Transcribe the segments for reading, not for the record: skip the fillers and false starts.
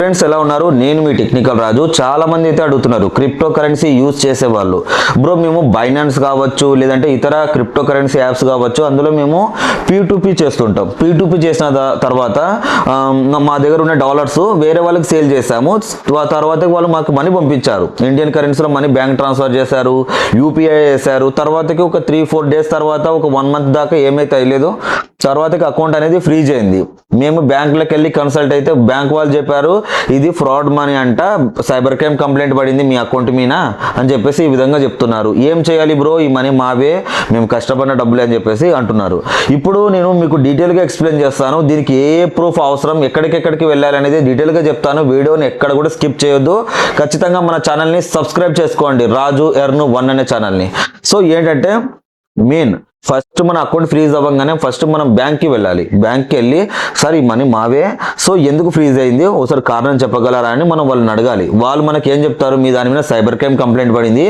Friends ఎలా ఉన్నారు? నేను మీ టెక్నికల్ రాజు. చాలా మంది అయితే అడుగుతున్నారు క్రిప్టో కరెన్సీ యూజ్ చేసే వాళ్ళు, బ్రో మేము బైనాన్స్ కావచ్చు లేదంటే ఇతర క్రిప్టో కరెన్సీ యాప్స్ కావచ్చు, అందులో మేము P2P చేస్తుంటాం. P2P చేసిన తర్వాత మా దగ్గర ఉన్న డాలర్స్ వేరే వాళ్ళకి సేల్ చేసాము. తర్వాత వాళ్ళు మాకు మనీ పంపించారు, ఇండియన్ కరెన్సీలో మనీ బ్యాంక్ ట్రాన్స్ఫర్ చేశారు, యూపీఐ చేశారు. తర్వాతకి ఒక 3-4 డేస్ తర్వాత ఒక 1 మంత్ దాకా ఏమైతే అయ్యలేదు, తర్వాతకి అకౌంట్ అనేది ఫ్రీజ్ అయింది. మేము బ్యాంకులకు వెళ్ళి కన్సల్ట్ అయితే బ్యాంక్ వాళ్ళు చెప్పారు ఇది ఫ్రాడ్ మనీ అంట, సైబర్ క్రైమ్ కంప్లైంట్ పడింది మీ అకౌంట్ మీద అని చెప్పేసి ఈ విధంగా చెప్తున్నారు. ఏం చేయాలి బ్రో, ఈ మనీ మావే, మేము కష్టపడిన డబ్బులే అని చెప్పేసి అంటున్నారు. ఇప్పుడు నేను మీకు డీటెయిల్గా ఎక్స్ప్లెయిన్ చేస్తాను. దీనికి ఏ ప్రూఫ్ అవసరం, ఎక్కడికెక్కడికి వెళ్ళాలి అనేది డీటెయిల్గా చెప్తాను. వీడియోని ఎక్కడ కూడా స్కిప్ చేయొద్దు. ఖచ్చితంగా మన ఛానల్ని సబ్స్క్రైబ్ చేసుకోండి, రాజు ఎర్న్ 1 అనే ఛానల్ని. సో ఏంటంటే ఫస్ట్ మన అకౌంట్ ఫ్రీజ్ అవ్వగానే ఫస్ట్ మనం బ్యాంక్కి వెళ్ళాలి. బ్యాంక్కి వెళ్ళి సార్ ఈ మనీ మావే, సో ఎందుకు ఫ్రీజ్ అయింది ఒకసారి కారణం చెప్పగలరా అని మనం వాళ్ళని అడగాలి. వాళ్ళు మనకి ఏం చెప్తారు, మీ దాని మీద సైబర్ క్రైమ్ కంప్లైంట్ పడింది,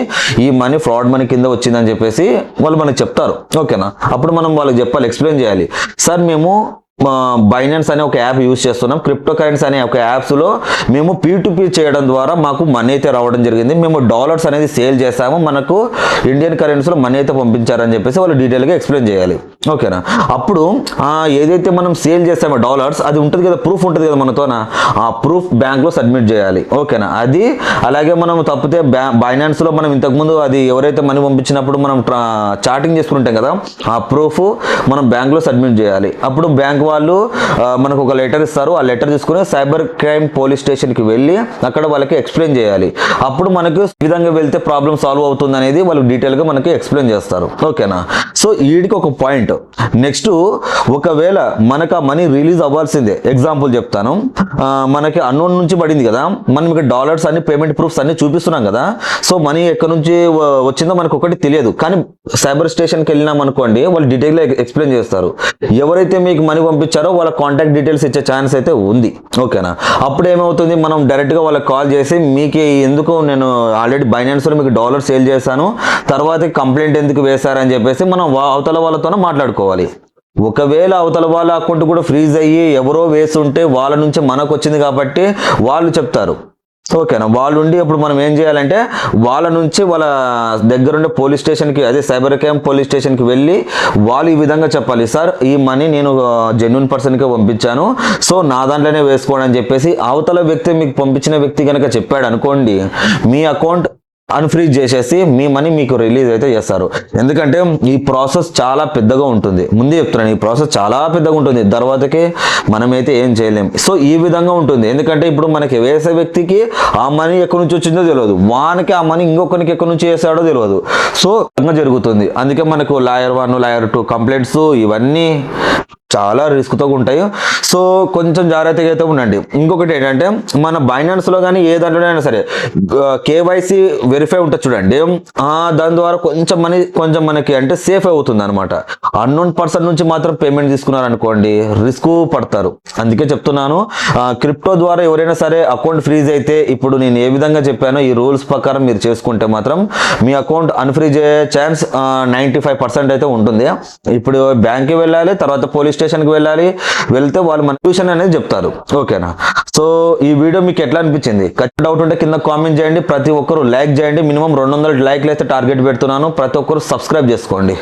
ఈ మనీ ఫ్రాడ్ మనీ కింద వచ్చిందని చెప్పేసి వాళ్ళు మనకు చెప్తారు. ఓకేనా? అప్పుడు మనం వాళ్ళకి చెప్పాలి, ఎక్స్ప్లెయిన్ చేయాలి. సార్ మేము బైనాన్స్ అనే ఒక యాప్ యూజ్ చేస్తున్నాం, క్రిప్టో కరెన్సీ అనే ఒక యాప్స్లో మేము P2P చేయడం ద్వారా మాకు మనీ అయితే రావడం జరిగింది, మేము డాలర్స్ అనేది సేల్ చేసాము, మనకు ఇండియన్ కరెన్సీలో మనీ అయితే పంపించారని చెప్పేసి వాళ్ళు డీటెయిల్గా ఎక్స్ప్లెయిన్ చేయాలి. ఓకేనా? అప్పుడు ఏదైతే మనం సేల్ చేసామో డాలర్స్, అది ఉంటుంది కదా, ప్రూఫ్ ఉంటుంది కదా మనతోన, ఆ ప్రూఫ్ బ్యాంక్లో సబ్మిట్ చేయాలి. ఓకేనా? అది అలాగే మనం తప్పితే బైనాన్స్లో మనం ఇంతకుముందు అది ఎవరైతే మనీ పంపించినప్పుడు మనం చాటింగ్ చేసుకుంటాం కదా, ఆ ప్రూఫ్ మనం బ్యాంక్లో సబ్మిట్ చేయాలి. అప్పుడు బ్యాంక్ వాళ్ళు మనకు ఒక లెటర్ ఇస్తారు, ఆ లెటర్ తీసుకుని సైబర్ క్రైమ్ పోలీస్ స్టేషన్కి వెళ్ళి అక్కడ వాళ్ళకి ఎక్స్ప్లెయిన్ చేయాలి. అప్పుడు మనకు ఈ విధంగా వెళ్తే ప్రాబ్లం సాల్వ్ అవుతుంది అనేది వాళ్ళు డీటెయిల్గా మనకి ఎక్స్ప్లెయిన్ చేస్తారు. ఓకేనా? సో వీడికి ఒక పాయింట్. నెక్స్ట్, ఒకవేళ మనకు ఆ మనీ రిలీజ్ అవ్వాల్సిందే, ఎగ్జాంపుల్ చెప్తాను. మనకి అన్నోన్ నుంచి పడింది కదా, మనం ఇక్కడ డాలర్స్ అన్ని పేమెంట్ ప్రూఫ్స్ అన్ని చూపిస్తున్నాం కదా, సో మనీ ఎక్కడి నుంచి వచ్చిందో మనకు ఒకటి తెలియదు. కానీ సైబర్ స్టేషన్కి వెళ్ళినాం అనుకోండి, వాళ్ళు డీటెయిల్గా ఎక్స్ప్లెయిన్ చేస్తారు. ఎవరైతే మీకు మనీ పంపించారో వాళ్ళ కాంటాక్ట్ డీటెయిల్స్ ఇచ్చే ఛాన్స్ అయితే ఉంది. ఓకేనా? అప్పుడు ఏమవుతుంది, మనం డైరెక్ట్గా వాళ్ళకి కాల్ చేసి మీకు ఎందుకు నేను ఆల్రెడీ బైనాన్స్లో మీకు డాలర్ సేల్ చేశాను, తర్వాత కంప్లైంట్ ఎందుకు వేశారని చెప్పేసి మనం అవతల వాళ్ళతోనే మాట్లాడుకోవాలి. ఒకవేళ అవతల వాళ్ళ అకౌంట్ కూడా ఫ్రీజ్ అయ్యి ఎవరో వేస్తుంటే వాళ్ళ నుంచి మనకు వచ్చింది కాబట్టి వాళ్ళు చెప్తారు. ఓకేనా? వాళ్ళు ఉండి ఇప్పుడు మనం ఏం చేయాలంటే వాళ్ళ నుంచి వాళ్ళ దగ్గరుండే పోలీస్ స్టేషన్కి, అదే సైబర్ క్రైమ్ పోలీస్ స్టేషన్కి వెళ్ళి వాళ్ళు ఈ విధంగా చెప్పాలి, సార్ ఈ మనీ నేను జెన్యూన్ పర్సన్కే పంపించాను, సో నా దాంట్లోనే వేసుకోండి అని చెప్పేసి అవతల వ్యక్తి, మీకు పంపించిన వ్యక్తి కనుక చెప్పాడు అనుకోండి, మీ అకౌంట్ అన్ఫ్రీజ్ చేసేసి మీ మనీ మీకు రిలీజ్ అయితే చేస్తారు. ఎందుకంటే ఈ ప్రాసెస్ చాలా పెద్దగా ఉంటుంది, ముందే చెప్తున్నాను, ఈ ప్రాసెస్ చాలా పెద్దగా ఉంటుంది, తర్వాతకి మనమైతే ఏం చేయలేం. సో ఈ విధంగా ఉంటుంది. ఎందుకంటే ఇప్పుడు మనకి వేసే వ్యక్తికి ఆ మనీ ఎక్కడి నుంచి వచ్చిందో తెలియదు, వానికి ఆ మనీ ఇంకొకరికి ఎక్కడి నుంచి వేసాడో తెలియదు. సో జరుగుతుంది. అందుకే మనకు లాయర్ 1, లాయర్ 2 కంప్లైంట్స్ ఇవన్నీ చాలా రిస్క్తో ఉంటాయి. సో కొంచెం జాగ్రత్తగా అయితే ఉండండి. ఇంకొకటి ఏంటంటే మన బైనాన్స్లో కానీ ఏ దాంట్లోనైనా సరే కేవైసీ వెరిఫై ఉంటుంది చూడండి, దాని ద్వారా కొంచెం మనకి అంటే సేఫ్ అవుతుంది అనమాట. అన్నోన్ పర్సన్ నుంచి మాత్రం పేమెంట్ తీసుకున్నారనుకోండి, రిస్క్ పడతారు. అందుకే చెప్తున్నాను, క్రిప్టో ద్వారా ఎవరైనా సరే అకౌంట్ ఫ్రీజ్ అయితే, ఇప్పుడు నేను ఏ విధంగా చెప్పానో ఈ రూల్స్ ప్రకారం మీరు చేసుకుంటే మాత్రం మీ అకౌంట్ అన్ఫ్రీజ్ అయ్యే ఛాన్స్ 95% అయితే ఉంటుంది. ఇప్పుడు బ్యాంక్కి వెళ్ళాలి, తర్వాత పోలీస్ స్టేషన్కి వెళ్తే వాళ్ళు మన ట్యూషన్ అనేది చెప్తారు. ఓకేనా? సో ఈ వీడియో మీకు ఎట్లా అనిపించింది? ఖచ్చితంగా డౌట్ ఉంటే కింద కామెంట్ చేయండి. ప్రతి ఒక్కరు లైక్ చేయండి. మినిమం 200 లైక్లు అయితే టార్గెట్ పెడుతున్నాను. ప్రతి ఒక్కరు సబ్స్క్రైబ్ చేసుకోండి.